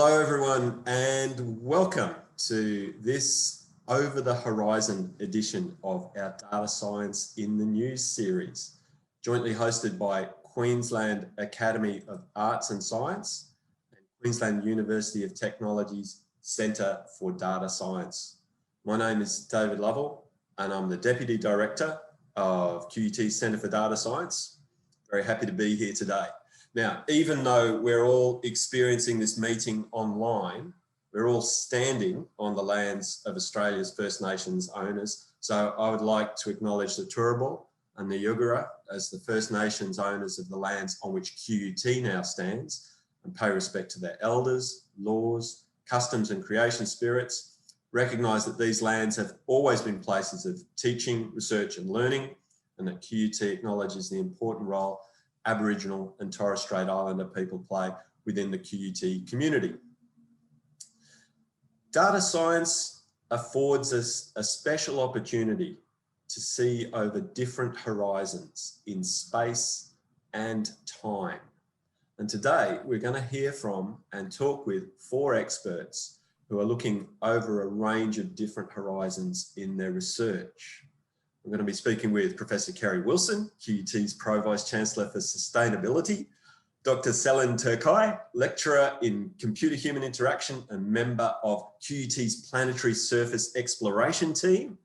Hello everyone and welcome to this Over the Horizon edition of our Data Science in the News series, jointly hosted by Queensland Academy of Arts and Science and Queensland University of Technology's Centre for Data Science. My name is David Lovell and I'm the Deputy Director of QUT Centre for Data Science. Very happy to be here today. Now, even though we're all experiencing this meeting online, we're all standing on the lands of Australia's First Nations owners. So I would like to acknowledge the Turrbal and the Yugara as the First Nations owners of the lands on which QUT now stands, and pay respect to their elders, laws, customs and creation spirits. Recognise that these lands have always been places of teaching, research and learning, and that QUT acknowledges the important role Aboriginal and Torres Strait Islander people play within the QUT community. Data science affords us a special opportunity to see over different horizons in space and time. And today we're going to hear from and talk with 4 experts who are looking over a range of different horizons in their research. I'm going to be speaking with Professor Kerry Wilson, QUT's Pro Vice Chancellor for Sustainability, Dr. Selin Turkai, Lecturer in Computer-Human Interaction and member of QUT's Planetary Surface Exploration Team,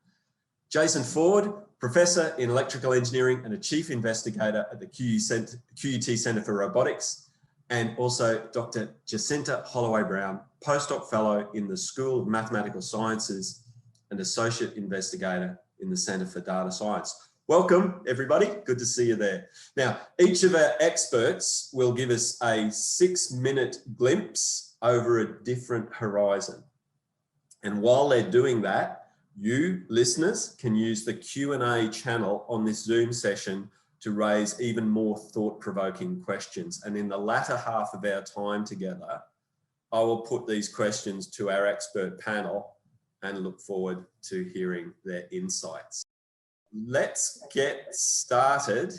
Jason Ford, Professor in Electrical Engineering and a Chief Investigator at the QUT Centre for Robotics, and also Dr. Jacinta Holloway-Brown, Postdoc Fellow in the School of Mathematical Sciences and Associate Investigator in the Centre for Data Science. Welcome, everybody. Good to see you there. Now, each of our experts will give us a 6-minute glimpse over a different horizon. And while they're doing that, you listeners can use the Q&A channel on this Zoom session to raise even more thought-provoking questions. And in the latter half of our time together, I will put these questions to our expert panel and look forward to hearing their insights. Let's get started.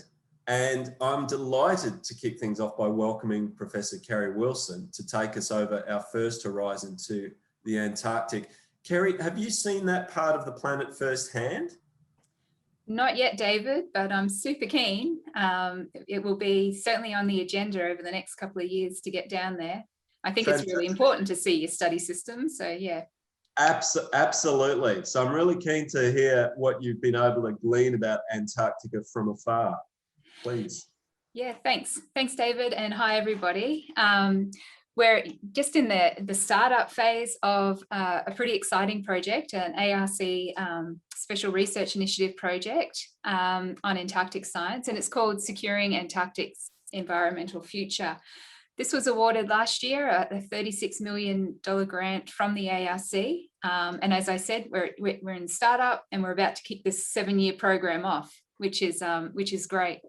And I'm delighted to kick things off by welcoming Professor Kerry Wilson to take us over our first horizon to the Antarctic. Kerry, have you seen that part of the planet firsthand? Not yet, David, but I'm super keen. It will be certainly on the agenda over the next couple of years to get down there. I think Fantastic. It's really important to see your study system, so yeah. Absolutely. So I'm really keen to hear what you've been able to glean about Antarctica from afar. Please. Yeah, thanks. Thanks, David, and hi, everybody. We're just in the startup phase of a pretty exciting project, an ARC Special Research Initiative project on Antarctic science, and it's called Securing Antarctic's Environmental Future. This was awarded last year a $36 million grant from the ARC. And as I said, we're in startup and we're about to kick this 7-year program off, which is great.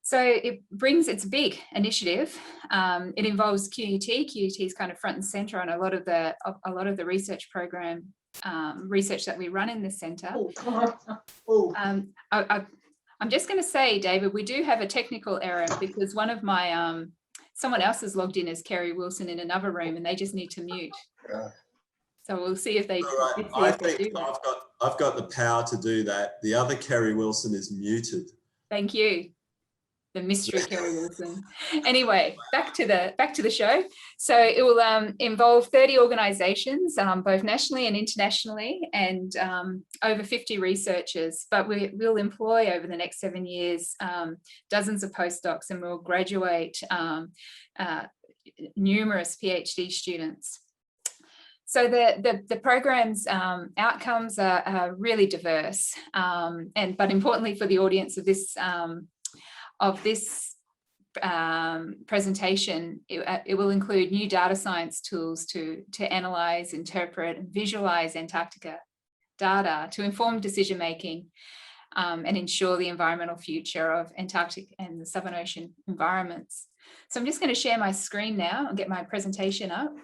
So it's a big initiative. It involves QUT. QUT is kind of front and center on a lot of the research program, research that we run in the centre. I'm just going to say, David, we do have a technical error because one of my someone else has logged in as Kerry Wilson in another room and they just need to mute. So we'll see if they, I think I've got the power to do that. The other Kerry Wilson is muted. Thank you. The mystery Kerry Wilson. Anyway, back to the show. So it will involve 30 organisations, both nationally and internationally, and over 50 researchers. But we'll employ over the next 7 years dozens of postdocs, and we'll graduate numerous PhD students. So the program's outcomes are really diverse, but importantly for the audience of this presentation, it will include new data science tools to analyse, interpret and visualise Antarctica data to inform decision making and ensure the environmental future of Antarctic and the Southern Ocean environments. So I'm just going to share my screen now and get my presentation up.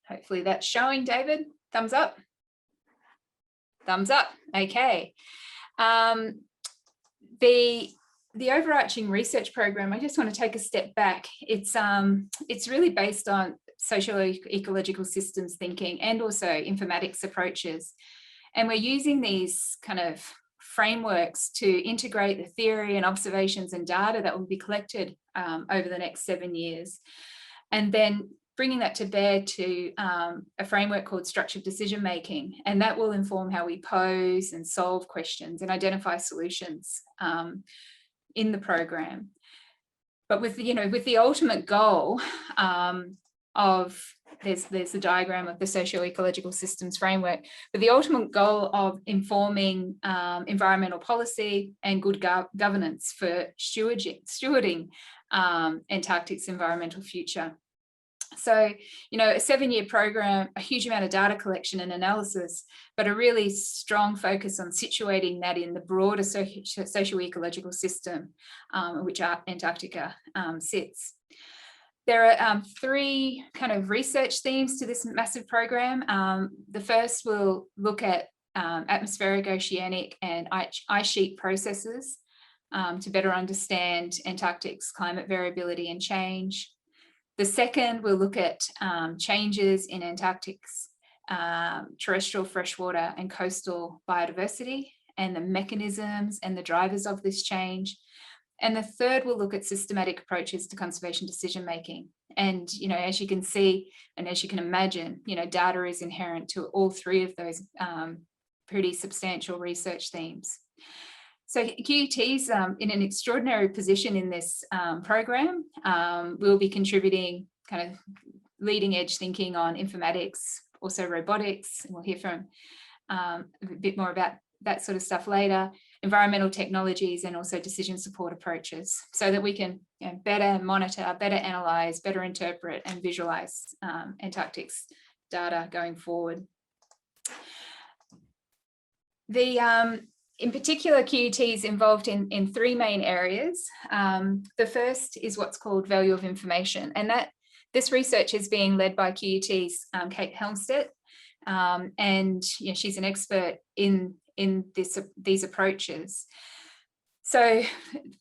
Hopefully that's showing, David. Thumbs up. Thumbs up. Okay. the overarching research program, I just want to take a step back. It's really based on socio-ecological systems thinking and also informatics approaches. And we're using these kind of frameworks to integrate the theory and observations and data that will be collected over the next 7 years. And then bringing that to bear to a framework called structured decision making. And that will inform how we pose and solve questions and identify solutions in the program. But with the ultimate goal of, there's the diagram of the socio-ecological systems framework, but the ultimate goal of informing environmental policy and good governance for stewarding Antarctic's environmental future. So, a 7-year program, a huge amount of data collection and analysis, but a really strong focus on situating that in the broader socio-ecological system, which Antarctica sits. There are 3 kind of research themes to this massive program. The first will look at atmospheric, oceanic and ice sheet processes to better understand Antarctic's climate variability and change. The second will look at changes in Antarctic's terrestrial freshwater and coastal biodiversity and the mechanisms and the drivers of this change. And the third will look at systematic approaches to conservation decision making. And, as you can see, and as you can imagine, data is inherent to all 3 of those pretty substantial research themes. So QUT's in an extraordinary position in this program. We'll be contributing kind of leading edge thinking on informatics, also robotics, and we'll hear from a bit more about that sort of stuff later, environmental technologies, and also decision support approaches, so that we can better monitor, better analyze, better interpret and visualize Antarctic's data going forward. In particular, QUT is involved in 3 main areas. The first is what's called value of information, and this research is being led by QUT's Kate Helmstedt, and she's an expert in these approaches. So,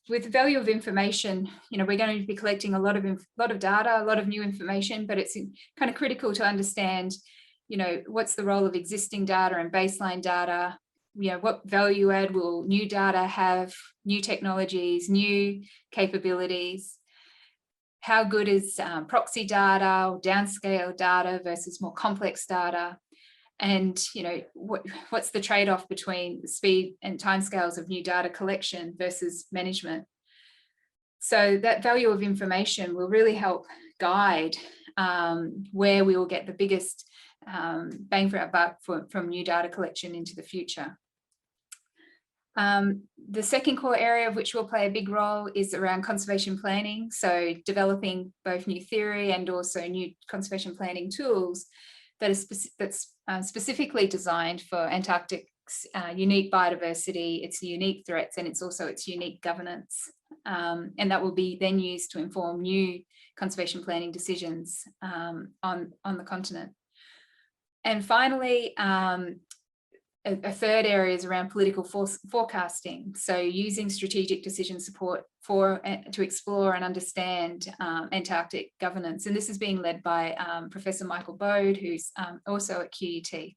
with value of information, we're going to be collecting a lot of data, a lot of new information, but it's kind of critical to understand, what's the role of existing data and baseline data. What value add will new data have, new technologies, new capabilities? How good is proxy data or downscale data versus more complex data? And, what's the trade-off between the speed and timescales of new data collection versus management? So that value of information will really help guide where we will get the biggest bang for our buck from new data collection into the future. The second core area of which will play a big role is around conservation planning. So developing both new theory and also new conservation planning tools that's specifically designed for Antarctic's unique biodiversity, its unique threats, and it's also its unique governance. And that will be then used to inform new conservation planning decisions on the continent. And finally, a third area is around political forecasting. So using strategic decision support to explore and understand Antarctic governance. And this is being led by Professor Michael Bode, who's also at QUT.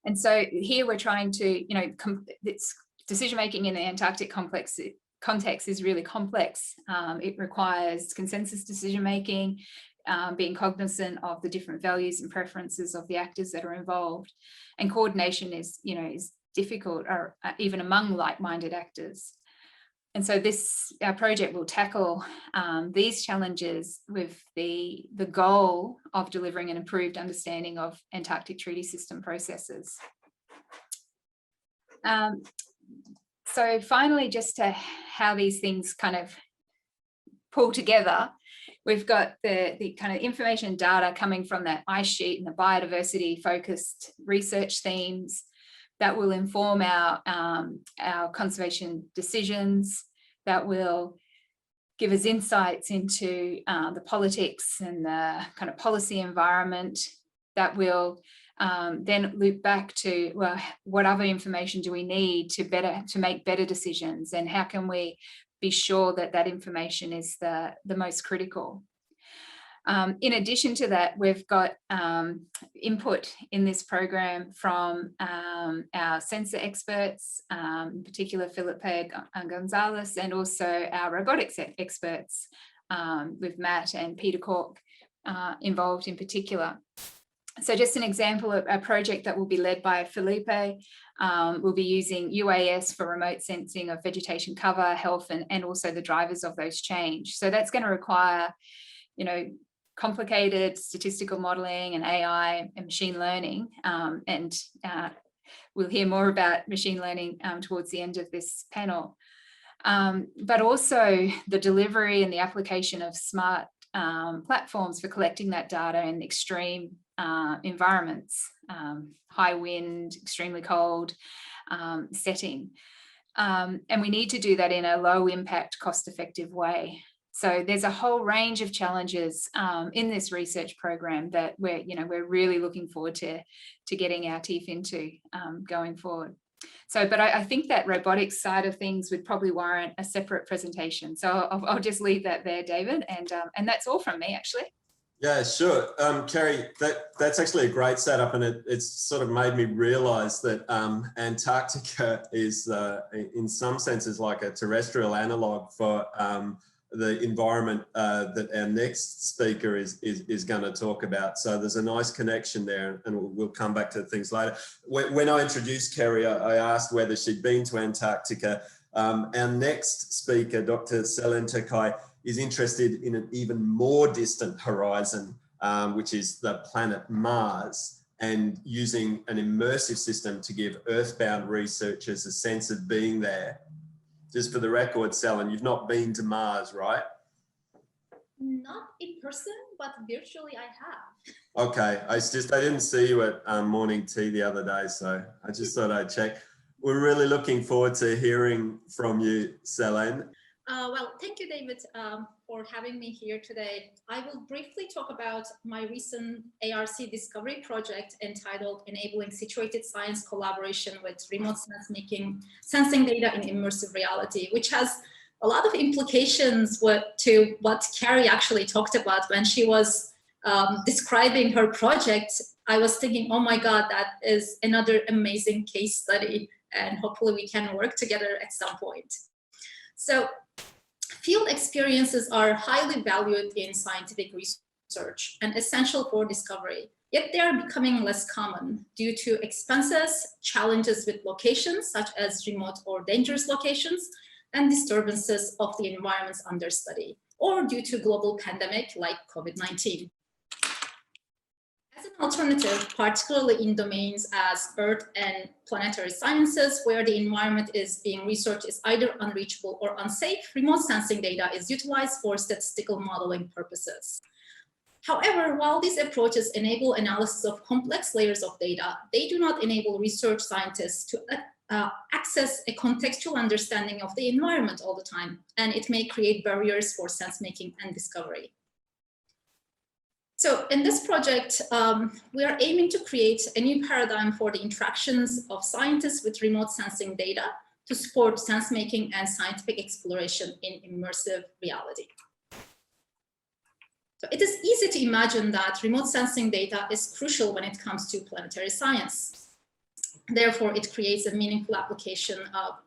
And so here we're trying to, decision-making in the Antarctic context is really complex. It requires consensus decision-making, being cognizant of the different values and preferences of the actors that are involved. And coordination is difficult, or even among like-minded actors. And so our project will tackle these challenges with the goal of delivering an improved understanding of Antarctic treaty system processes. So finally, just to how these things kind of pull together, we've got the kind of information data coming from that ice sheet and the biodiversity focused research themes that will inform our conservation decisions, that will give us insights into the politics and the kind of policy environment, that will then loop back to, well, what other information do we need to make better decisions, and how can we be sure that that information is the most critical. In addition to that, we've got input in this program from our sensor experts, in particular Felipe Gonzalez, and also our robotics experts with Matt and Peter Cork involved in particular. So just an example of a project that will be led by Felipe, we'll be using UAS for remote sensing of vegetation cover, health, and also the drivers of those change. So that's going to require, complicated statistical modeling and AI and machine learning. And we'll hear more about machine learning towards the end of this panel. But also the delivery and the application of smart platforms for collecting that data in extreme environments, high wind, extremely cold setting. And we need to do that in a low impact, cost effective way. So there's a whole range of challenges in this research program that we're really looking forward to getting our teeth into going forward. So, but I think that robotics side of things would probably warrant a separate presentation. So I'll just leave that there, David, and that's all from me, actually. Yeah, sure. Kerry, that's actually a great setup, and it's sort of made me realise that Antarctica is, in some senses, like a terrestrial analogue for the environment that our next speaker is going to talk about. So there's a nice connection there, and we'll come back to things later. When I introduced Kerry, I asked whether she'd been to Antarctica. Our next speaker, Dr. Selen Takai, is interested in an even more distant horizon, which is the planet Mars, and using an immersive system to give earthbound researchers a sense of being there. Just for the record, Selen, you've not been to Mars, right? Not in person, but virtually I have. Okay, I didn't see you at morning tea the other day, so I just thought I'd check. We're really looking forward to hearing from you, Selen. Well, thank you, David, for having me here today. I will briefly talk about my recent ARC discovery project entitled Enabling Situated Science Collaboration with Remote Sensing Data in Immersive Reality, which has a lot of implications to what Kerry actually talked about when she was describing her project. I was thinking, oh my God, that is another amazing case study, and hopefully we can work together at some point. So, field experiences are highly valued in scientific research and essential for discovery, yet they are becoming less common due to expenses, challenges with locations such as remote or dangerous locations, and disturbances of the environments under study, or due to global pandemic like COVID-19. As an alternative, particularly in domains as earth and planetary sciences, where the environment is being researched is either unreachable or unsafe, remote sensing data is utilized for statistical modeling purposes. However, while these approaches enable analysis of complex layers of data, they do not enable research scientists to access a contextual understanding of the environment all the time, and it may create barriers for sense-making and discovery. So in this project, we are aiming to create a new paradigm for the interactions of scientists with remote sensing data to support sense-making and scientific exploration in immersive reality. So it is easy to imagine that remote sensing data is crucial when it comes to planetary science. Therefore, it creates a meaningful application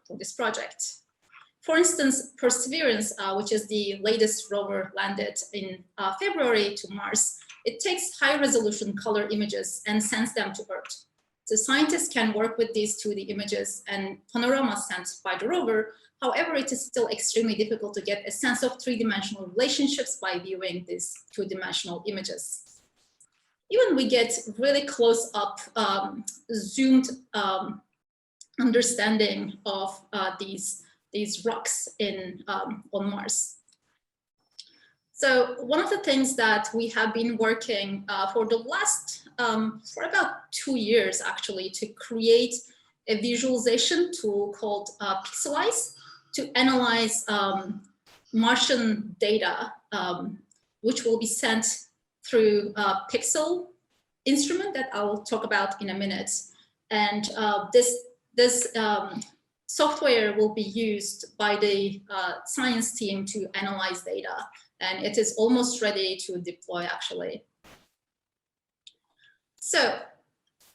for this project. For instance, Perseverance, which is the latest rover landed in February to Mars, it takes high-resolution color images and sends them to Earth. So scientists can work with these 2D images and panoramas sent by the rover. However, it is still extremely difficult to get a sense of three-dimensional relationships by viewing these two-dimensional images. Even we get really close-up, zoomed understanding of these rocks on Mars. So one of the things that we have been working for the last, for about 2 years actually, to create a visualization tool called Pixelize to analyze Martian data, which will be sent through pixel instrument that I'll talk about in a minute. And this software will be used by the science team to analyze data. And it is almost ready to deploy, actually. So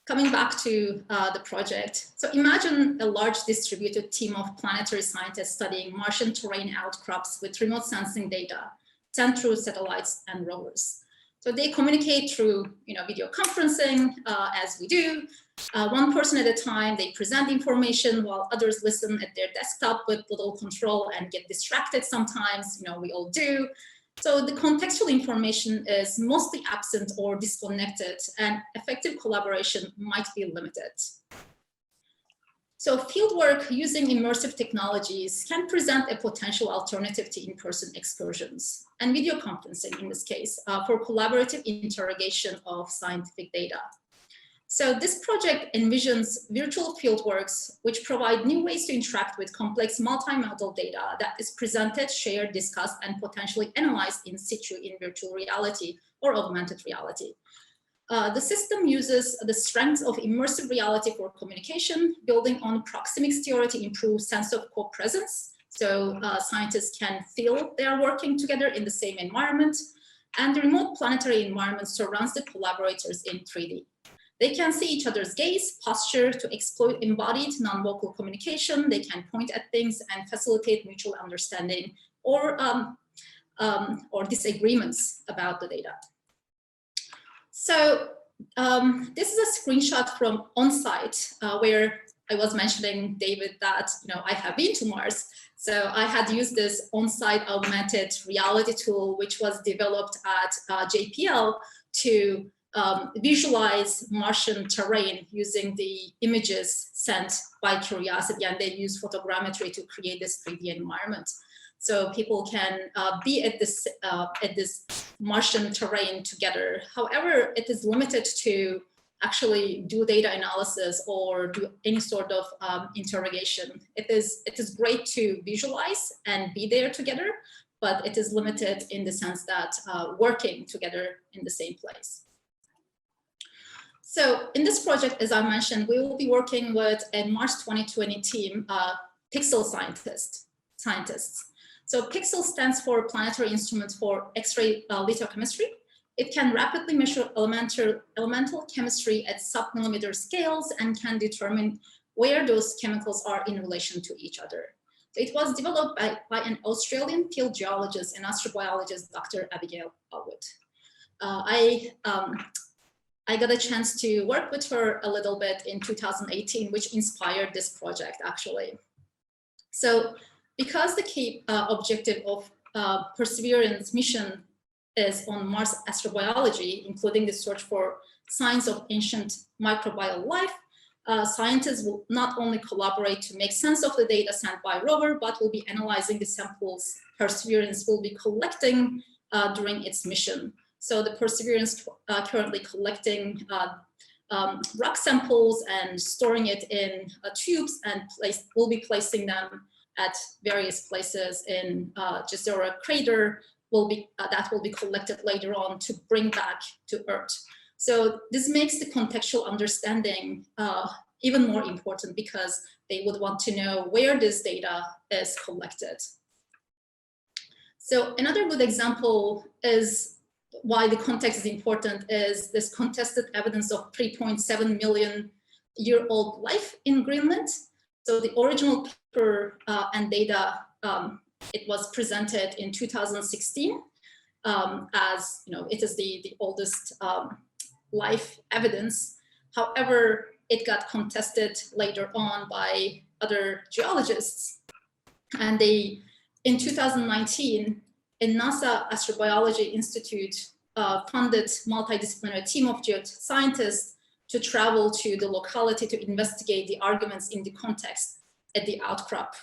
coming back to the project. So imagine a large distributed team of planetary scientists studying Martian terrain outcrops with remote sensing data sent through satellites and rovers. So they communicate through video conferencing, as we do. One person at a time, they present information while others listen at their desktop with little control and get distracted sometimes, we all do. So the contextual information is mostly absent or disconnected, and effective collaboration might be limited. So fieldwork using immersive technologies can present a potential alternative to in-person excursions and video conferencing in this case for collaborative interrogation of scientific data. So this project envisions virtual fieldworks which provide new ways to interact with complex multimodal data that is presented, shared, discussed, and potentially analyzed in situ in virtual reality or augmented reality. The system uses the strengths of immersive reality for communication, building on proxemics theory to improve sense of co-presence. So scientists can feel they are working together in the same environment, and the remote planetary environment surrounds the collaborators in 3D. They can see each other's gaze, posture to exploit embodied non-vocal communication. They can point at things and facilitate mutual understanding or disagreements about the data. So this is a screenshot from on-site where I was mentioning, David, that I have been to Mars. So I had used this on-site augmented reality tool, which was developed at JPL to visualize Martian terrain using the images sent by Curiosity, and they use photogrammetry to create this 3D environment. So people can be at this Martian terrain together. However, it is limited to actually do data analysis or do any sort of interrogation. It is great to visualize and be there together, but it is limited in the sense that working together in the same place. So in this project, as I mentioned, we will be working with a Mars 2020 team, Pixel scientists. So Pixel stands for Planetary Instrument for X-ray lithochemistry. It can rapidly measure elemental chemistry at sub-millimeter scales and can determine where those chemicals are in relation to each other. So it was developed by an Australian field geologist and astrobiologist, Dr. Abigail Elwood. I got a chance to work with her a little bit in 2018, which inspired this project, actually. So because the key objective of Perseverance mission is on Mars astrobiology, including the search for signs of ancient microbial life, scientists will not only collaborate to make sense of the data sent by rover, but will be analyzing the samples Perseverance will be collecting during its mission. So the Perseverance currently collecting rock samples and storing it in tubes, and will be placing them at various places in Jezero crater that will be collected later on to bring back to Earth. So this makes the contextual understanding even more important because they would want to know where this data is collected. So another good example is why the context is important is this contested evidence of 3.7 million year old life in Greenland. So the original paper and data, it was presented in 2016 as, it is the oldest life evidence. However, it got contested later on by other geologists. And in 2019, a NASA Astrobiology Institute funded multidisciplinary team of geoscientists to travel to the locality to investigate the arguments in the context at the outcrop.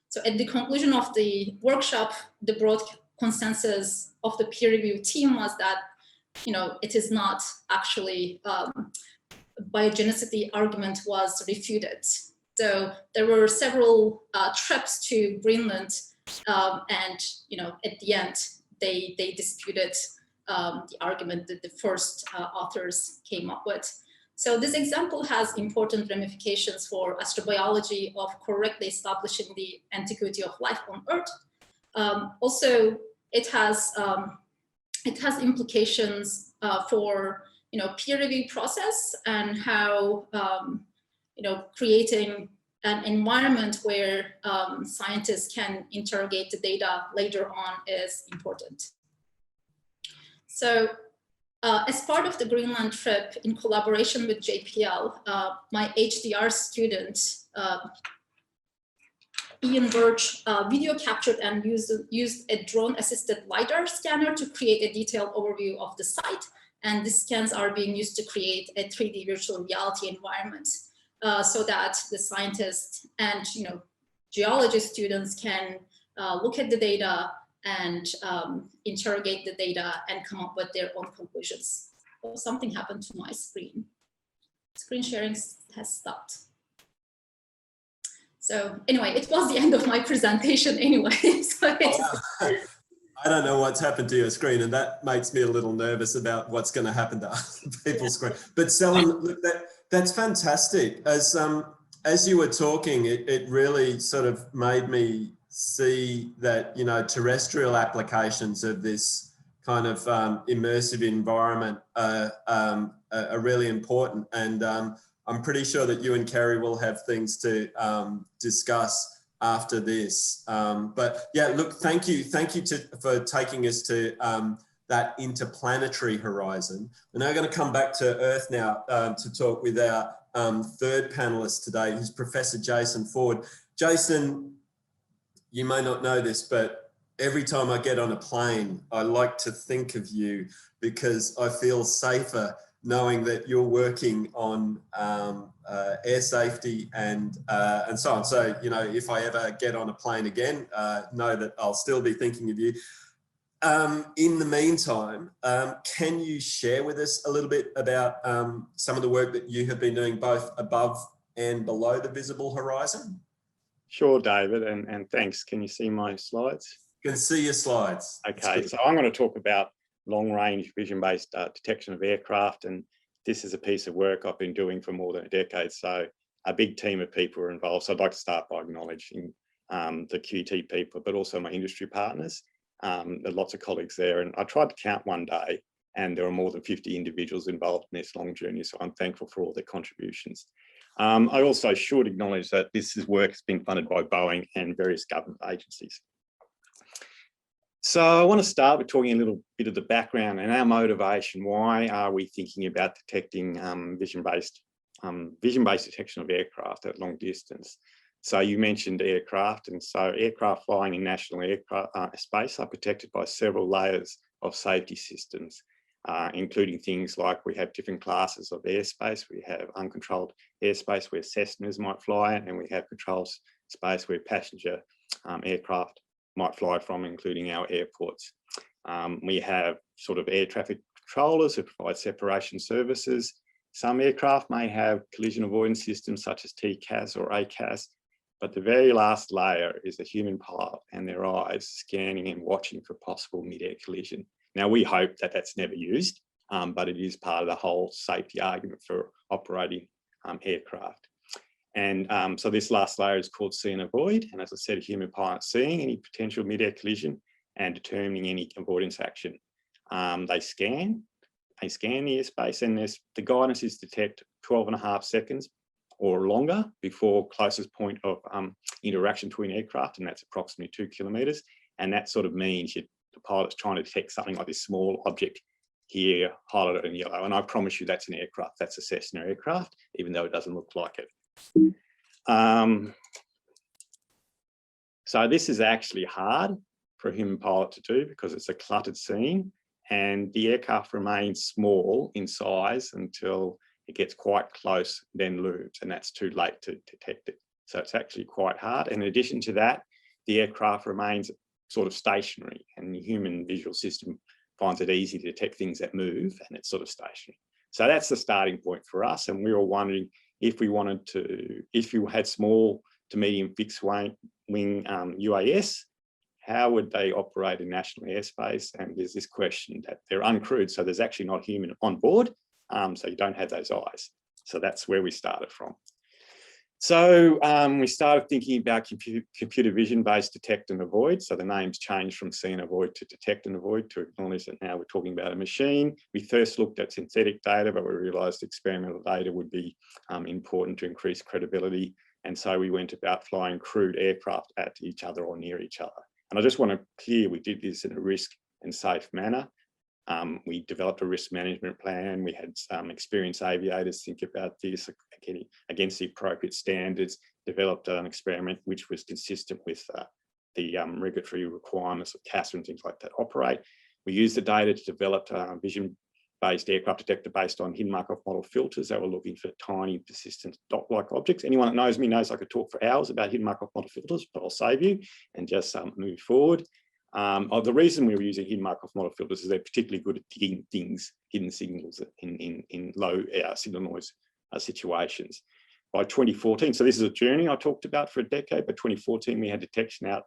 So at the conclusion of the workshop, the broad consensus of the peer review team was that, it is not actually biogenicity argument was refuted. So there were several trips to Greenland, and at the end they disputed the argument that the first authors came up with. So this example has important ramifications for astrobiology of correctly establishing the antiquity of life on Earth. Also, it has implications for peer review process and how creating an environment where scientists can interrogate the data later on is important. So as part of the Greenland trip, in collaboration with JPL, my HDR student, Ian Birch, video captured and used a drone-assisted LiDAR scanner to create a detailed overview of the site. And the scans are being used to create a 3D virtual reality environment so that the scientists and geology students can look at the data and interrogate the data and come up with their own conclusions. Oh, something happened to my screen. Screen sharing has stopped. So anyway, it was the end of my presentation anyway. So I don't know what's happened to your screen, and that makes me a little nervous about what's going to happen to other people's screen. But Selin, look, that's fantastic. As you were talking, it really sort of made me see that terrestrial applications of this kind of immersive environment are really important, and I'm pretty sure that you and Kerry will have things to discuss after this. But yeah, look, thank you for taking us to that interplanetary horizon. We're now going to come back to Earth now to talk with our third panelist today, who's Professor Jason Ford. Jason, you may not know this, but every time I get on a plane, I like to think of you because I feel safer knowing that you're working on air safety and so on. So, if I ever get on a plane again, know that I'll still be thinking of you. In the meantime, can you share with us a little bit about some of the work that you have been doing both above and below the visible horizon? Sure, David, and thanks. Can you see my slides? Can see your slides. Okay, so I'm going to talk about long-range vision-based detection of aircraft, and this is a piece of work I've been doing for more than a decade, so a big team of people are involved. So I'd like to start by acknowledging the QUT people, but also my industry partners. There are lots of colleagues there, and I tried to count one day, and there are more than 50 individuals involved in this long journey, so I'm thankful for all their contributions. I also should acknowledge that this work has been funded by Boeing and various government agencies. So I want to start with talking a little bit of the background and our motivation. Why are we thinking about detecting vision-based detection of aircraft at long distance? So you mentioned aircraft, and so aircraft flying in national space are protected by several layers of safety systems, including things like we have different classes of airspace. We have uncontrolled airspace where Cessnas might fly in, and we have controlled space where passenger aircraft might fly from, including our airports. We have sort of air traffic controllers who provide separation services. Some aircraft may have collision avoidance systems such as TCAS or ACAS, but the very last layer is the human pilot and their eyes scanning and watching for possible mid-air collision. Now, we hope that that's never used, but it is part of the whole safety argument for operating aircraft. And so this last layer is called see and avoid. And as I said, a human pilot seeing any potential mid-air collision and determining any avoidance action. They scan the airspace, and the guidance is detect 12.5 seconds or longer before closest point of interaction between aircraft, and that's approximately 2 kilometres. And that sort of means the pilot's trying to detect something like this small object here, highlighted in yellow. And I promise you that's an aircraft, that's a Cessna aircraft, even though it doesn't look like it. So this is actually hard for a human pilot to do because it's a cluttered scene, and the aircraft remains small in size until it gets quite close, then looms, and that's too late to detect it. So it's actually quite hard. And in addition to that, the aircraft remains sort of stationary, and the human visual system finds it easy to detect things that move, and it's sort of stationary. So that's the starting point for us. And we were wondering if you had small to medium fixed wing UAS, how would they operate in national airspace? And there's this question that they're uncrewed, so there's actually not human on board, so you don't have those eyes. So that's where we started from. So we started thinking about computer vision-based detect and avoid. So the name's changed from see and avoid to detect and avoid to acknowledge that now we're talking about a machine. We first looked at synthetic data, but we realised experimental data would be important to increase credibility. And so we went about flying crewed aircraft at each other or near each other. And I just want to clear, we did this in a risk and safe manner. We developed a risk management plan. We had some experienced aviators think about this against the appropriate standards, developed an experiment which was consistent with the regulatory requirements of CASA and things like that operate. We used the data to develop a vision-based aircraft detector based on hidden Markov model filters that were looking for tiny, persistent dot-like objects. Anyone that knows me knows I could talk for hours about hidden Markov model filters, but I'll save you and just move forward. The reason we were using hidden Markov model filters is they're particularly good at digging things, hidden signals in low signal noise situations. By 2014, so this is a journey I talked about for a decade, but 2014 we had detection out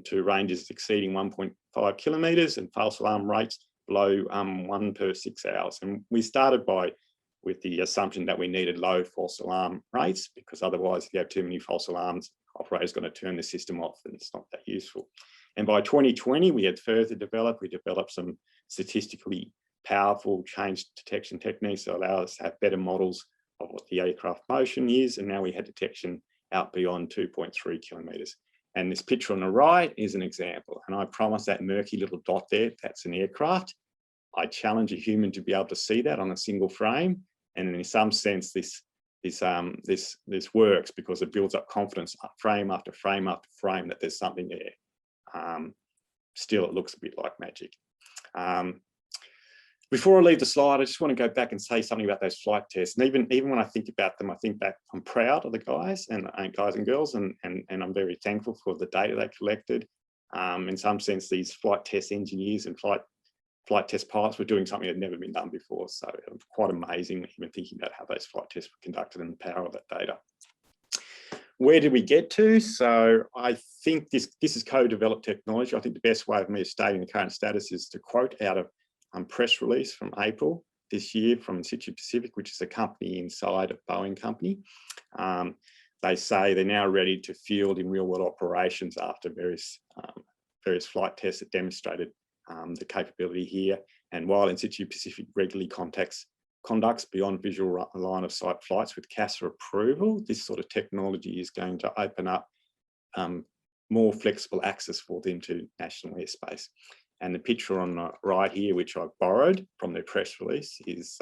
to ranges exceeding 1.5 kilometres and false alarm rates below 1 per 6 hours. And we started with the assumption that we needed low false alarm rates, because otherwise if you have too many false alarms, operator's going to turn the system off and it's not that useful. And by 2020, we had further developed, we developed some statistically powerful change detection techniques that allow us to have better models of what the aircraft motion is. And now we had detection out beyond 2.3 kilometres. And this picture on the right is an example. And I promise that murky little dot there, that's an aircraft. I challenge a human to be able to see that on a single frame. And in some sense, this works because it builds up confidence frame after frame after frame that there's something there. Still, it looks a bit like magic. Before I leave the slide, I just want to go back and say something about those flight tests. And even when I think about them, I think back, I'm proud of the guys and girls, and I'm very thankful for the data they collected. In some sense, these flight test engineers and flight test pilots were doing something that had never been done before. So it was quite amazing, even thinking about how those flight tests were conducted and the power of that data. Where did we get to? So I think this is co-developed technology. I think the best way of me stating the current status is to quote out of press release from April this year from In Situ Pacific, which is a company inside a Boeing company. They say they're now ready to field in real world operations after various flight tests that demonstrated the capability here. And while In Situ Pacific regularly conducts beyond visual line of sight flights with CASA approval, this sort of technology is going to open up more flexible access for them to national airspace. And the picture on the right here, which I've borrowed from their press release, is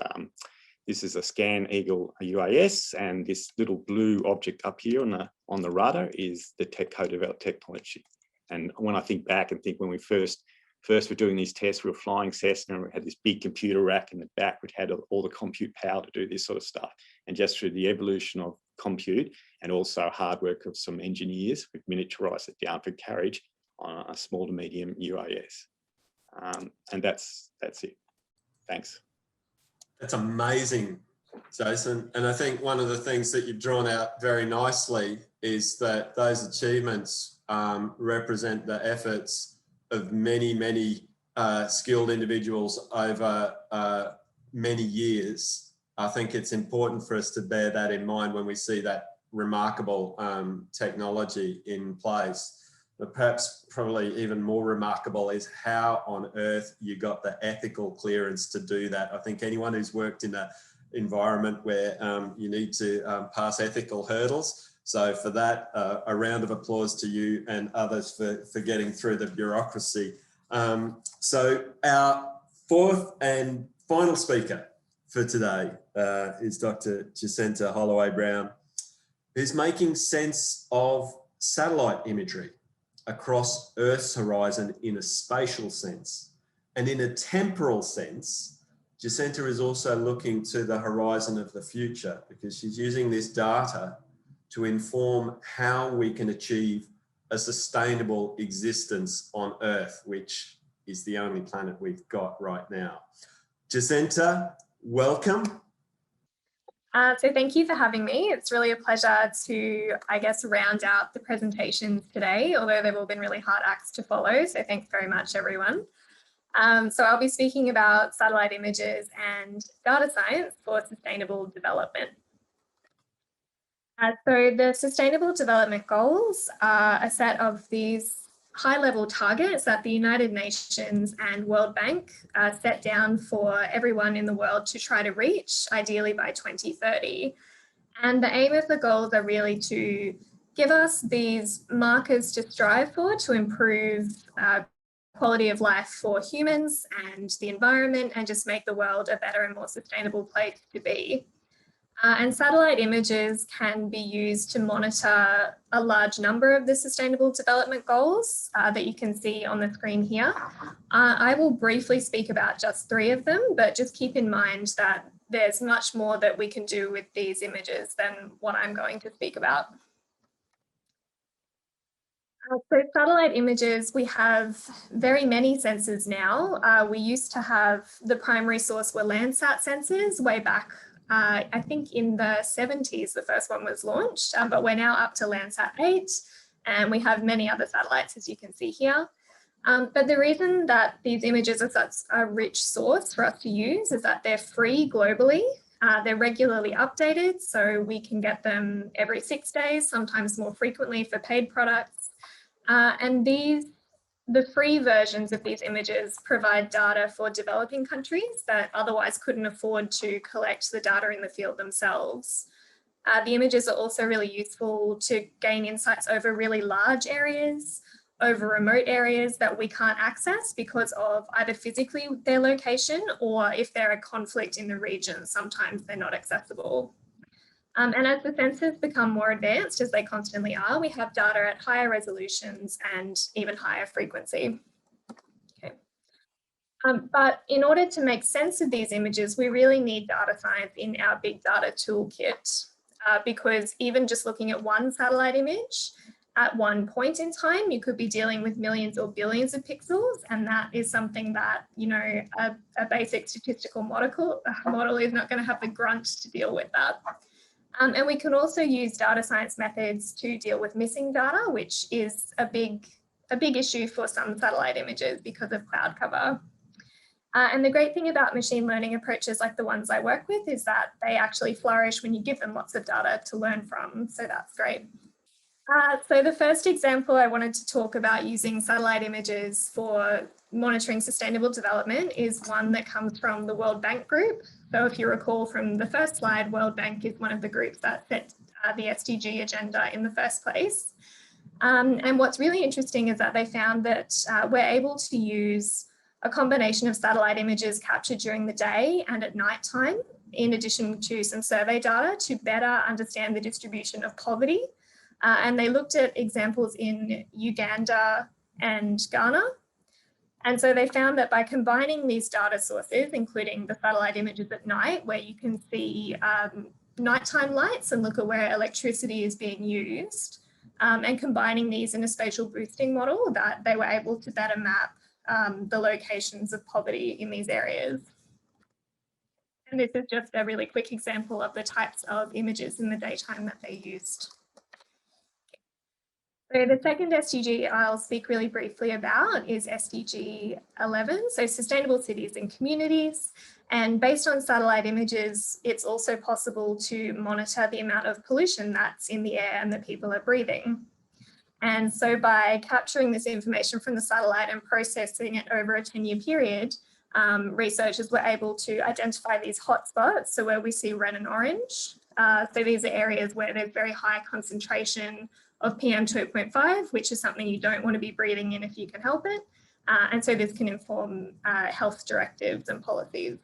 this is a Scan Eagle UAS, and this little blue object up here on the rudder is the co-developed technology. And when I think back and think when we first were doing these tests, we were flying Cessna and we had this big computer rack in the back which had all the compute power to do this sort of stuff. And just through the evolution of compute and also hard work of some engineers, we've miniaturized it down for carriage on a small to medium UAS. And that's it. Thanks. That's amazing, Jason. And I think one of the things that you've drawn out very nicely is that those achievements represent the efforts of many skilled individuals over many years. I think it's important for us to bear that in mind when we see that remarkable technology in place. But perhaps probably even more remarkable is how on earth you got the ethical clearance to do that. I think anyone who's worked in an environment where you need to pass ethical hurdles. So for that, a round of applause to you and others for getting through the bureaucracy. So our fourth and final speaker for today is Dr. Jacinta Holloway-Brown, who's making sense of satellite imagery across Earth's horizon in a spatial sense. And in a temporal sense, Jacinta is also looking to the horizon of the future because she's using this data to inform how we can achieve a sustainable existence on Earth, which is the only planet we've got right now. Jacinta, welcome. So thank you for having me. It's really a pleasure to, I guess, round out the presentations today, although they've all been really hard acts to follow. So thanks very much, everyone. So I'll be speaking about satellite images and data science for sustainable development. So the Sustainable Development Goals are a set of these high-level targets that the United Nations and World Bank set down for everyone in the world to try to reach, ideally by 2030. And the aim of the goals are really to give us these markers to strive for to improve quality of life for humans and the environment, and just make the world a better and more sustainable place to be. And satellite images can be used to monitor a large number of the Sustainable Development Goals that you can see on the screen here. I will briefly speak about just 3 of them, but just keep in mind that there's much more that we can do with these images than what I'm going to speak about. So satellite images, we have very many sensors now. We used to have the primary source were Landsat sensors way back. I think in the 70s, the first one was launched, but we're now up to Landsat 8, and we have many other satellites, as you can see here. But the reason that these images are such a rich source for us to use is that they're free globally. They're regularly updated, so we can get them every 6 days, sometimes more frequently for paid products. And the free versions of these images provide data for developing countries that otherwise couldn't afford to collect the data in the field themselves. The images are also really useful to gain insights over really large areas, over remote areas that we can't access because of either physically their location, or if they're a conflict in the region, sometimes they're not accessible. And as the sensors become more advanced, as they constantly are, we have data at higher resolutions and even higher frequency. Okay. But in order to make sense of these images, we really need data science in our big data toolkit, because even just looking at one satellite image at one point in time, you could be dealing with millions or billions of pixels, and that is something that, you know, a basic statistical model is not going to have the grunt to deal with that. And we can also use data science methods to deal with missing data, which is a big issue for some satellite images because of cloud cover. And the great thing about machine learning approaches like the ones I work with is that they actually flourish when you give them lots of data to learn from, so that's great. So the first example I wanted to talk about using satellite images for monitoring sustainable development is one that comes from the World Bank Group. So if you recall from the first slide, World Bank is one of the groups that set the SDG agenda in the first place. And what's really interesting is that they found that we're able to use a combination of satellite images captured during the day and at night time, in addition to some survey data, to better understand the distribution of poverty. And they looked at examples in Uganda and Ghana. And so they found that by combining these data sources, including the satellite images at night, where you can see nighttime lights and look at where electricity is being used, and combining these in a spatial boosting model, that they were able to better map the locations of poverty in these areas. And this is just a really quick example of the types of images in the daytime that they used. So the second SDG I'll speak really briefly about is SDG 11, so Sustainable Cities and Communities. And based on satellite images, it's also possible to monitor the amount of pollution that's in the air and that people are breathing. And so by capturing this information from the satellite and processing it over a 10-year period, researchers were able to identify these hotspots, so where we see red and orange. So these are areas where there's very high concentration of PM2.5, which is something you don't want to be breathing in if you can help it. And so this can inform health directives and policies.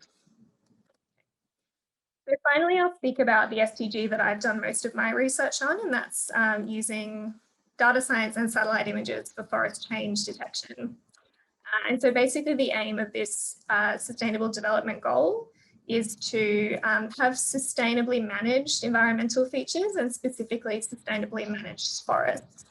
So finally, I'll speak about the SDG that I've done most of my research on, and that's using data science and satellite images for forest change detection. And so basically the aim of this sustainable development goal is to have sustainably managed environmental features and specifically sustainably managed forests.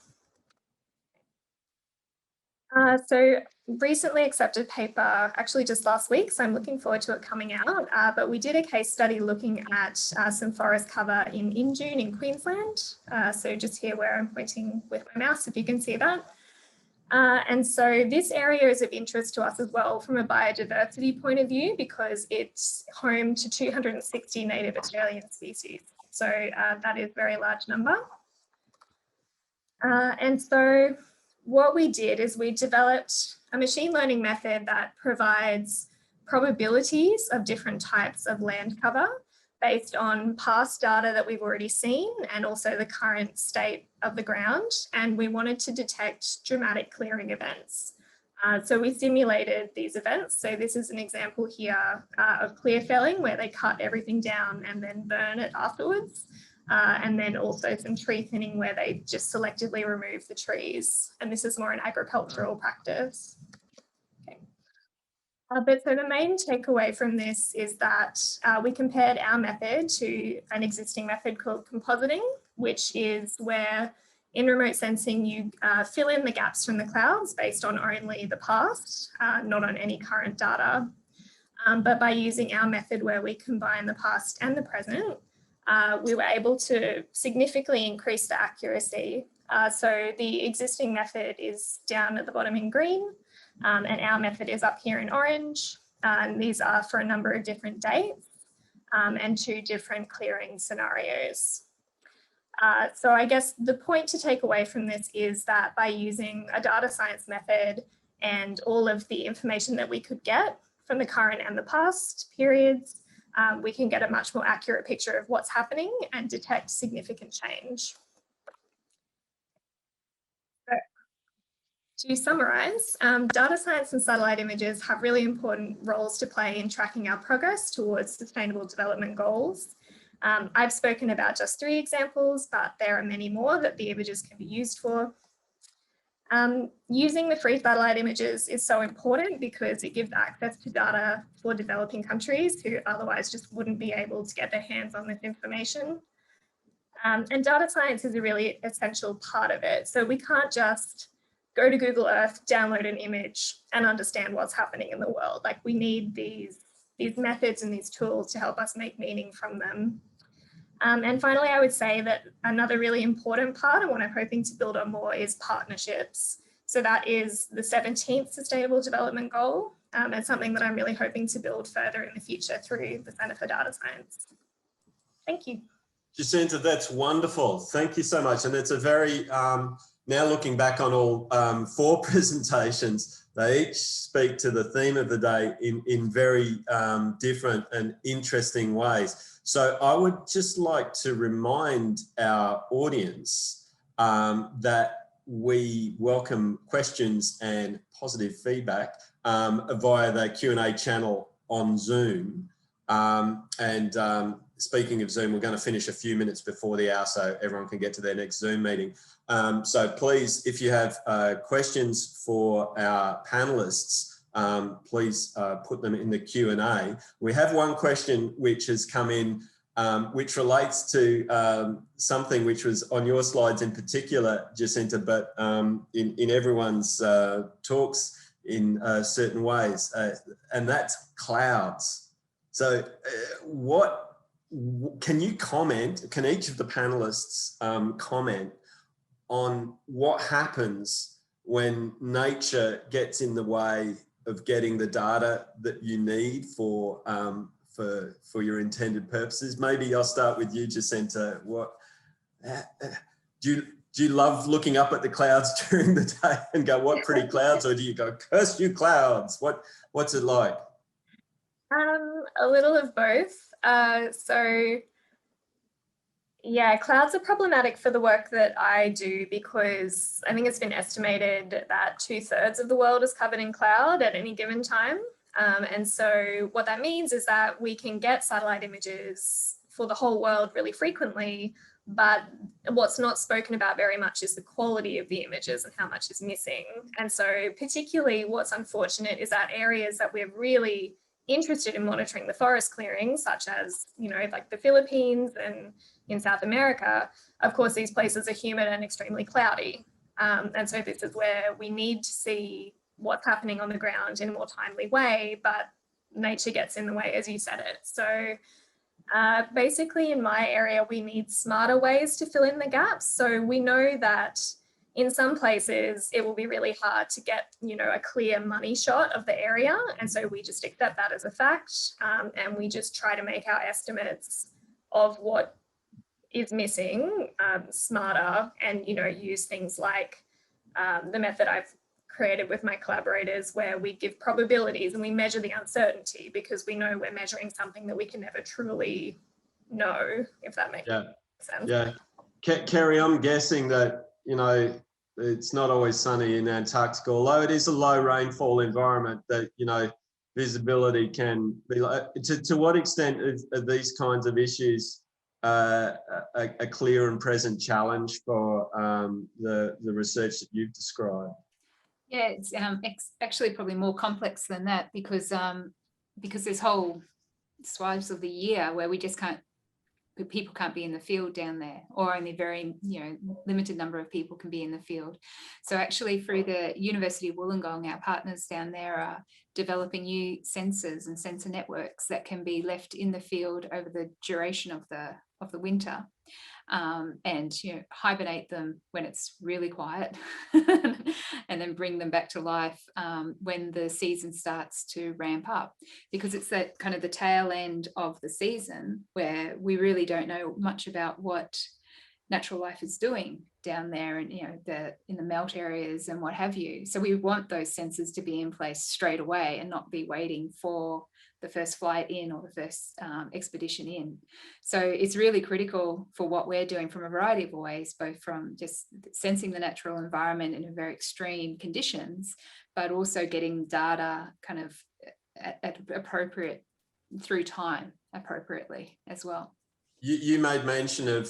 So recently accepted paper, actually just last week, so I'm looking forward to it coming out, but we did a case study looking at some forest cover in Injune in Queensland. So just here where I'm pointing with my mouse, if you can see that. And so this area is of interest to us as well from a biodiversity point of view, because it's home to 260 native Australian species. So that is a very large number. And so what we did is we developed a machine learning method that provides probabilities of different types of land cover based on past data that we've already seen and also the current state of the ground. And we wanted to detect dramatic clearing events. So we simulated these events. So this is an example here of clear felling, where they cut everything down and then burn it afterwards. And then also some tree thinning, where they just selectively remove the trees. And this is more an agricultural practice. Okay. But so the main takeaway from this is that we compared our method to an existing method called compositing, which is where in remote sensing you fill in the gaps from the clouds based on only the past, not on any current data. But by using our method where we combine the past and the present, we were able to significantly increase the accuracy. So the existing method is down at the bottom in green, and our method is up here in orange. And these are for a number of different dates and 2 different clearing scenarios. So I guess the point to take away from this is that by using a data science method and all of the information that we could get from the current and the past periods, we can get a much more accurate picture of what's happening and detect significant change. So, to summarise, data science and satellite images have really important roles to play in tracking our progress towards sustainable development goals. I've spoken about just 3 examples, but there are many more that the images can be used for. Using the free satellite images is so important because it gives access to data for developing countries who otherwise just wouldn't be able to get their hands on this information. And data science is a really essential part of it. So we can't just go to Google Earth, download an image and understand what's happening in the world. Like, we need these methods and these tools to help us make meaning from them. And finally, I would say that another really important part, and what I'm hoping to build on more, is partnerships. So that is the 17th Sustainable Development Goal, and something that I'm really hoping to build further in the future through the Centre for Data Science. Thank you. Jacinta, that's wonderful. Thank you so much. And it's a very, now looking back on all 4 presentations, they each speak to the theme of the day in very different and interesting ways. So I would just like to remind our audience that we welcome questions and positive feedback via the Q&A channel on Zoom. Speaking of Zoom, we're going to finish a few minutes before the hour so everyone can get to their next Zoom meeting. So please, if you have questions for our panelists, please put them in the Q&A. We have one question which has come in, which relates to something which was on your slides in particular, Jacinta, but in everyone's talks in certain ways, and that's clouds. So can you comment, can each of the panelists comment on what happens when nature gets in the way of getting the data that you need for your intended purposes? Maybe I'll start with you, Jacinta. Do you love looking up at the clouds during the day and go, what pretty clouds? Or do you go, curse you clouds? What's it like? A little of both. So yeah, clouds are problematic for the work that I do, because I think it's been estimated that 2/3 of the world is covered in cloud at any given time. And so what that means is that we can get satellite images for the whole world really frequently, but what's not spoken about very much is the quality of the images and how much is missing. And so particularly what's unfortunate is that areas that we're really interested in monitoring, the forest clearings, such as, like the Philippines and in South America, of course, these places are humid and extremely cloudy. And so this is where we need to see what's happening on the ground in a more timely way, but nature gets in the way, as you said it. So basically in my area, we need smarter ways to fill in the gaps. So we know that in some places it will be really hard to get, you know, a clear money shot of the area. And so we just accept that as a fact. And we just try to make our estimates of what is missing smarter, and, you know, use things like the method I've created with my collaborators, where we give probabilities and we measure the uncertainty, because we know we're measuring something that we can never truly know, if that makes sense. Yeah. Kerry, I'm guessing that, you know, it's not always sunny in Antarctica, although it is a low rainfall environment, that, you know, visibility can be like, to what extent are these kinds of issues a clear and present challenge for the research that you've described? Yeah, it's actually probably more complex than that, because there's whole swaths of the year where we just can't, people can't be in the field down there, or only very, you know, limited number of people can be in the field. So actually through the University of Wollongong, our partners down there are developing new sensors and sensor networks that can be left in the field over the duration of the winter, and, you know, hibernate them when it's really quiet and then bring them back to life when the season starts to ramp up, because it's that kind of the tail end of the season where we really don't know much about what natural life is doing down there, and, you know, in the melt areas and what have you. So we want those sensors to be in place straight away and not be waiting for the first flight in or the first expedition in. So it's really critical for what we're doing from a variety of ways, both from just sensing the natural environment in very extreme conditions, but also getting data kind of at appropriate through time appropriately as well. You made mention of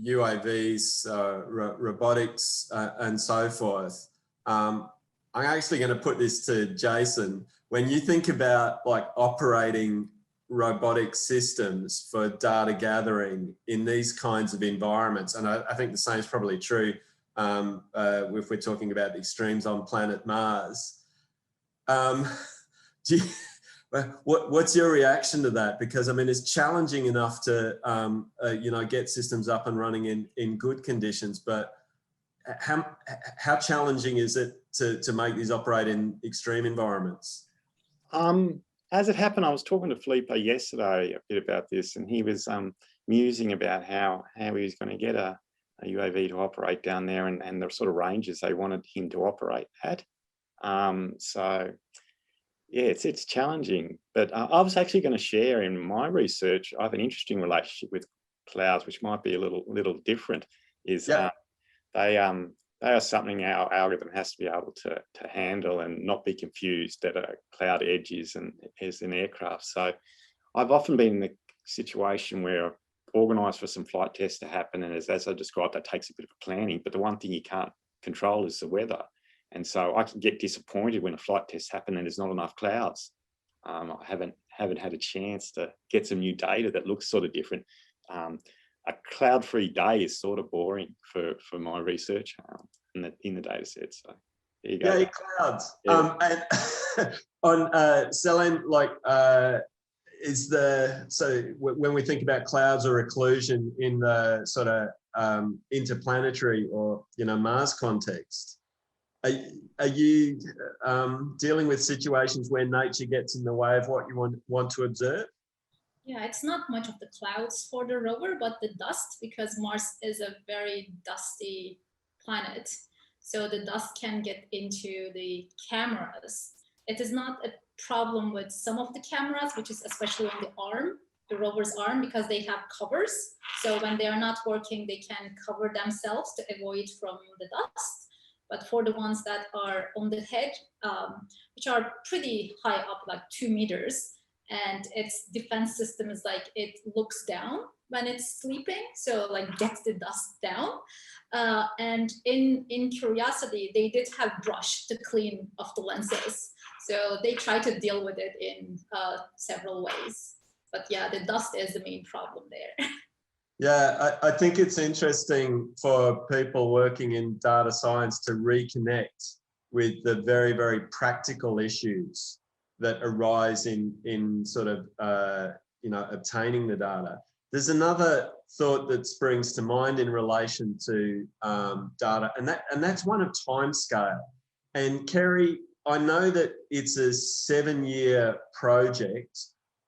UAVs, robotics, and so forth. I'm actually going to put this to Jason. When you think about like operating robotic systems for data gathering in these kinds of environments, and I think the same is probably true if we're talking about the extremes on planet Mars. What's your reaction to that? Because I mean, it's challenging enough to you know, get systems up and running in good conditions, but how challenging is it to make these operate in extreme environments? As it happened, I was talking to Felipe yesterday a bit about this, and he was musing about how he was going to get a UAV to operate down there, and the sort of ranges they wanted him to operate at. So yeah, it's challenging, but I was actually going to share in my research, I have an interesting relationship with clouds, which might be a little different, is they are something our algorithm has to be able to handle and not be confused at a cloud edges and as an aircraft. So I've often been in the situation where I've organised for some flight tests to happen, and as I described, that takes a bit of planning, but the one thing you can't control is the weather. And so I can get disappointed when a flight test happens and there's not enough clouds. I haven't had a chance to get some new data that looks sort of different. A cloud-free day is sort of boring for my research in the data set. So there you go. Yeah, clouds. Yeah. And on Celine, like, so when we think about clouds or occlusion in the sort of interplanetary or, you know, Mars context, are you dealing with situations where nature gets in the way of what you want to observe? Yeah, it's not much of the clouds for the rover, but the dust, because Mars is a very dusty planet. So the dust can get into the cameras. It is not a problem with some of the cameras, which is especially on the rover's arm, because they have covers. So when they are not working, they can cover themselves to avoid from the dust. But for the ones that are on the head, which are pretty high up, like 2 meters, and its defense system is like, it looks down when it's sleeping, so like gets the dust down. And in Curiosity, they did have brush to clean off the lenses. So they try to deal with it in several ways. But yeah, the dust is the main problem there. Yeah, I think it's interesting for people working in data science to reconnect with the very, very practical issues that arise in sort of, obtaining the data. There's another thought that springs to mind in relation to data, and that's one of timescale. And Kerry, I know that it's a 7-year project,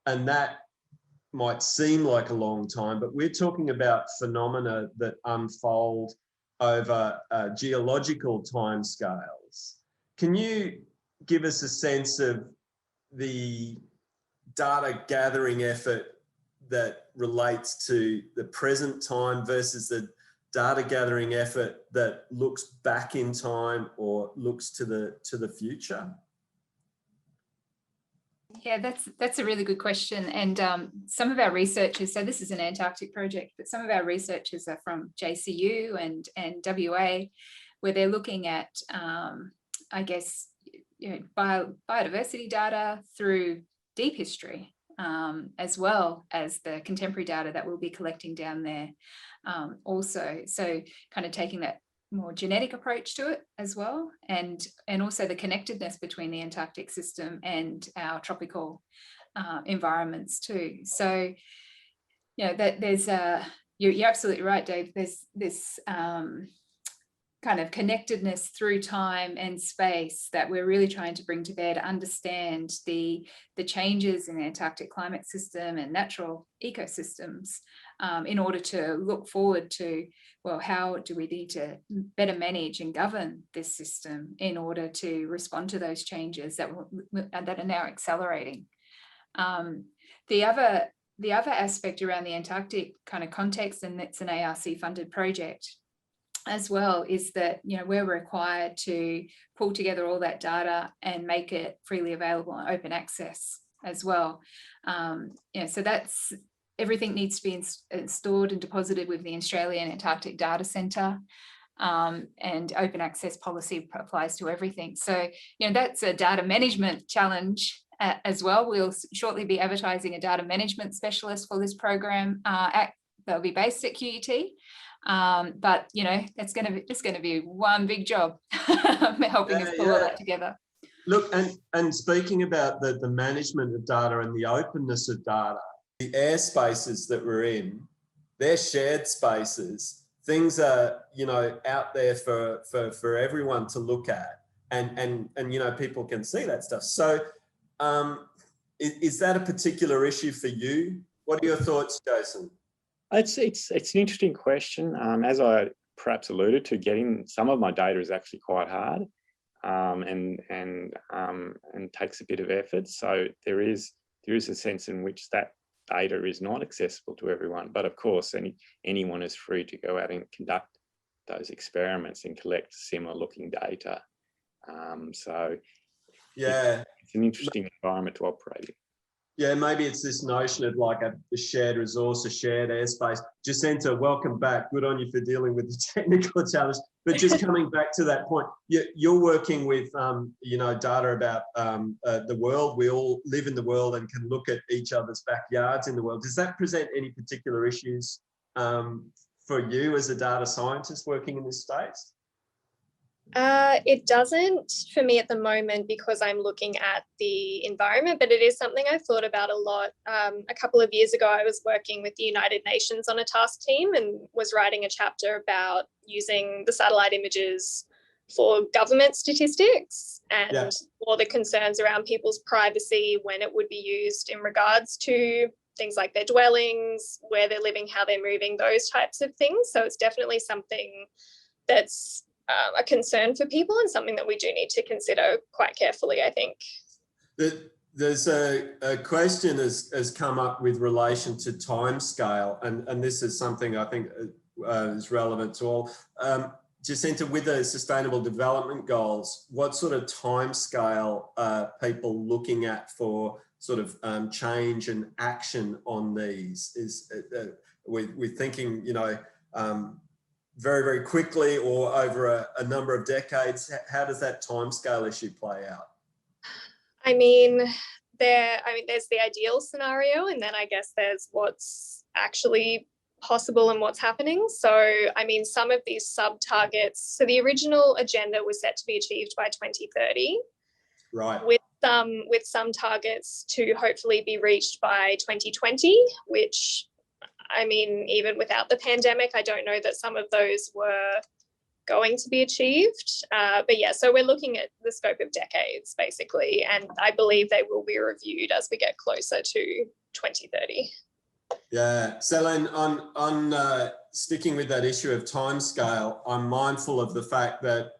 and that might seem like a long time, but we're talking about phenomena that unfold over geological timescales. Can you give us a sense of the data gathering effort that relates to the present time versus the data gathering effort that looks back in time or looks to the future? Yeah, that's a really good question. And some of our researchers, so this is an Antarctic project, but some of our researchers are from JCU and WA, where they're looking at, I guess, biodiversity data through deep history, as well as the contemporary data that we'll be collecting down there also. So kind of taking that more genetic approach to it as well, and also the connectedness between the Antarctic system and our tropical environments too. So, that there's you're absolutely right, Dave. There's this kind of connectedness through time and space that we're really trying to bring to bear to understand the changes in the Antarctic climate system and natural ecosystems, in order to look forward to, well, how do we need to better manage and govern this system in order to respond to those changes that are now accelerating. The other aspect around the Antarctic kind of context, and it's an ARC funded project as well, is that we're required to pull together all that data and make it freely available and open access as well. So that's everything needs to be stored and deposited with the Australian Antarctic Data Centre, and open access policy applies to everything. So that's a data management challenge as well. We'll shortly be advertising a data management specialist for this program that'll be based at QUT. But it's going to be one big job helping us pull all that together. Look, and speaking about the management of data and the openness of data, the airspaces that we're in, they're shared spaces. Things are out there for everyone to look at, and people can see that stuff. So is that a particular issue for you? What are your thoughts, Jason? It's an interesting question. As I perhaps alluded to, getting some of my data is actually quite hard, and takes a bit of effort. So there is a sense in which that data is not accessible to everyone. But of course, anyone is free to go out and conduct those experiments and collect similar looking data. So yeah, it's an interesting environment to operate in. Yeah, maybe it's this notion of like a shared resource, a shared airspace. Jacinta, welcome back. Good on you for dealing with the technical challenge. But just coming back to that point, you're working with, data about the world. We all live in the world and can look at each other's backyards in the world. Does that present any particular issues for you as a data scientist working in this space? It doesn't for me at the moment, because I'm looking at the environment, but it is something I've thought about a lot. A couple of years ago, I was working with the United Nations on a task team and was writing a chapter about using the satellite images for government statistics and all the concerns around people's privacy when it would be used in regards to things like their dwellings, where they're living, how they're moving, those types of things. So it's definitely something that's a concern for people, and something that we do need to consider quite carefully, I think. There's a question has come up with relation to timescale, and this is something I think is relevant to all. Jacinta, with the Sustainable Development Goals, what sort of timescale are people looking at for sort of change and action on these? We're thinking, very, very quickly or over a number of decades. How does that timescale issue play out? There's the ideal scenario, and then I guess there's what's actually possible and what's happening. So, I mean, some of these sub-targets, so the original agenda was set to be achieved by 2030. Right. With some targets to hopefully be reached by 2020, which, I mean, even without the pandemic, I don't know that some of those were going to be achieved. But yeah, so we're looking at the scope of decades, basically, and I believe they will be reviewed as we get closer to 2030. Yeah, Celine, on sticking with that issue of timescale, I'm mindful of the fact that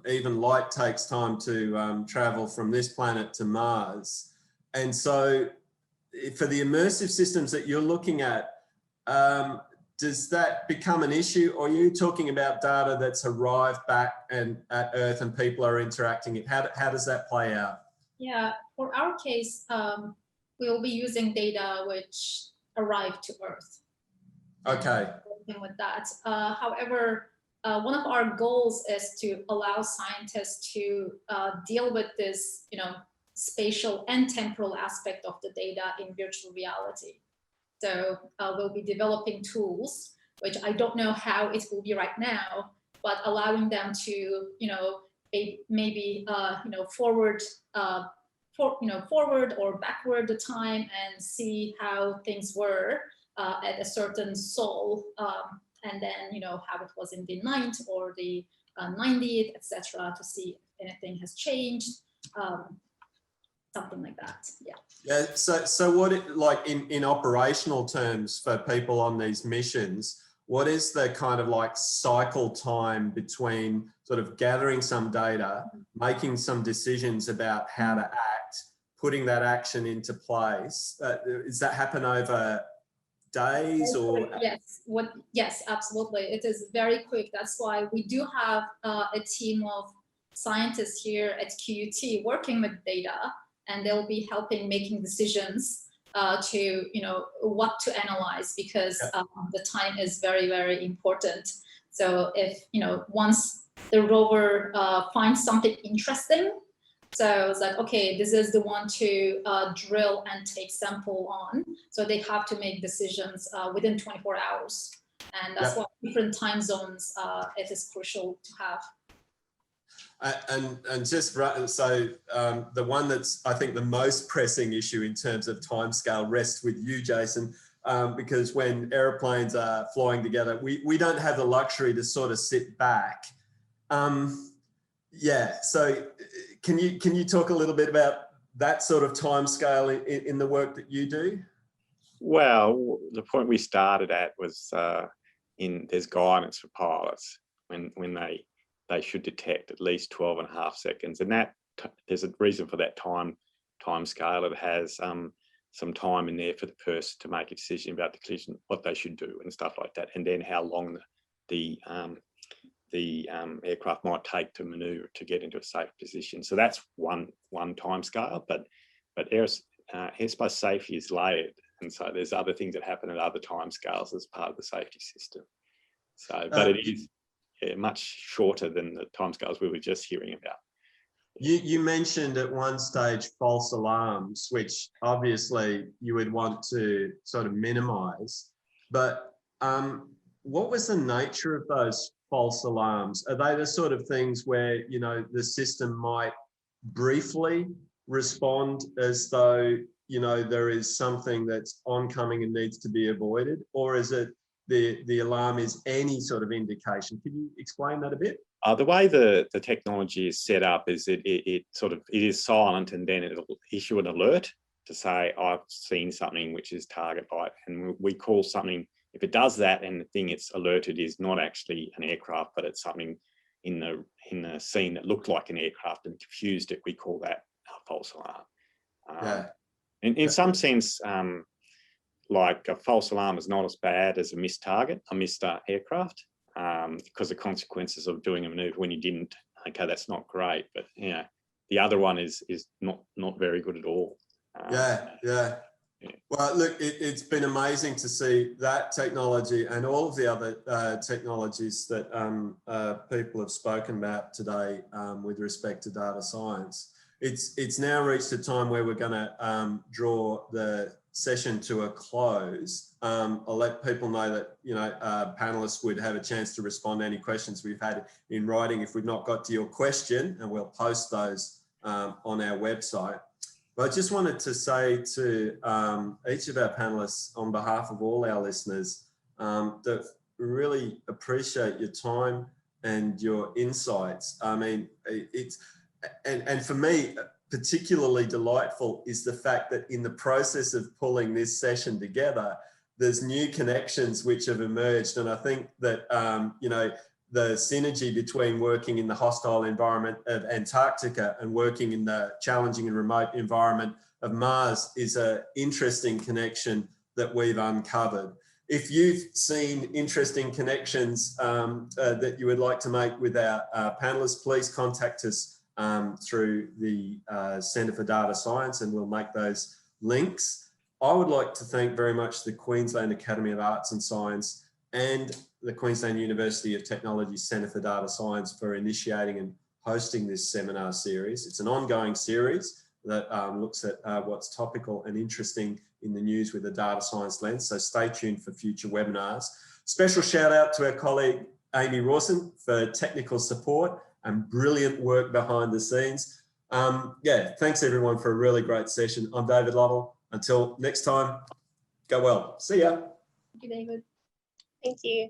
even light takes time to travel from this planet to Mars. And so for the immersive systems that you're looking at, does that become an issue, or are you talking about data that's arrived back and at Earth and people are interacting it? How does that play out? Yeah, for our case, we will be using data which arrived to Earth. Okay. Working with that. However, one of our goals is to allow scientists to deal with this, spatial and temporal aspect of the data in virtual reality. So we'll be developing tools, which I don't know how it will be right now, but allowing them to, maybe forward or backward the time and see how things were at a certain sol, and then how it was in the 9th or the 90th, etc., to see if anything has changed, something like that. Yeah. Yeah. So what in operational terms for people on these missions, what is the kind of like cycle time between sort of gathering some data, making some decisions about how to act, putting that action into place? Does that happen over days or? Yes, yes, absolutely. It is very quick. That's why we do have a team of scientists here at QUT working with data, and they'll be helping making decisions to what to analyze, because the time is very, very important. So if once the rover finds something interesting, so it's like, okay, this is the one to drill and take sample on. So they have to make decisions within 24 hours. And that's why different time zones, it is crucial to have. And just so the one that's, I think, the most pressing issue in terms of timescale rests with you, Jason, because when aeroplanes are flying together, we don't have the luxury to sort of sit back. So can you talk a little bit about that sort of timescale in the work that you do? Well, the point we started at was there's guidance for pilots when they should detect at least 12.5 seconds, and that there's a reason for that time scale. It has some time in there for the person to make a decision about the collision, what they should do and stuff like that, and then how long the aircraft might take to maneuver to get into a safe position. So that's one time scale, but airspace safety is layered, and so there's other things that happen at other time scales as part of the safety system. So, but it is much shorter than the timescales we were just hearing about. You mentioned at one stage false alarms, which obviously you would want to sort of minimize, but what was the nature of those false alarms? Are they the sort of things where the system might briefly respond as though there is something that's oncoming and needs to be avoided, or is it the alarm is any sort of indication? Can you explain that a bit? The way the technology is set up is it is silent, and then it'll issue an alert to say, I've seen something which is target light, and we call something, if it does that and the thing it's alerted is not actually an aircraft, but it's something in the scene that looked like an aircraft and confused it, we call that a false alarm. In some sense, like a false alarm is not as bad as a missed target, a missed aircraft, because the consequences of doing a maneuver when you didn't, okay, that's not great. But the other one is not very good at all. Yeah. Well, look, it's been amazing to see that technology and all of the other technologies that people have spoken about today with respect to data science. It's now reached a time where we're going to draw the session to a close, I'll let people know that, you know, panelists would have a chance to respond to any questions we've had in writing if we've not got to your question, and we'll post those on our website. But I just wanted to say to each of our panelists on behalf of all our listeners that we really appreciate your time and your insights. I mean, and for me, particularly delightful is the fact that in the process of pulling this session together, there's new connections which have emerged. And I think that, you know, the synergy between working in the hostile environment of Antarctica and working in the challenging and remote environment of Mars is an interesting connection that we've uncovered. If you've seen interesting connections that you would like to make with our panelists, please contact us through the Centre for Data Science, and we'll make those links. I would like to thank very much the Queensland Academy of Arts and Science and the Queensland University of Technology Centre for Data Science for initiating and hosting this seminar series. It's an ongoing series that looks at what's topical and interesting in the news with a data science lens. So stay tuned for future webinars. Special shout out to our colleague, Amy Rawson, for technical support and brilliant work behind the scenes. Yeah, thanks everyone for a really great session. I'm David Lovell. Until next time, go well. See ya. Thank you, David. Thank you.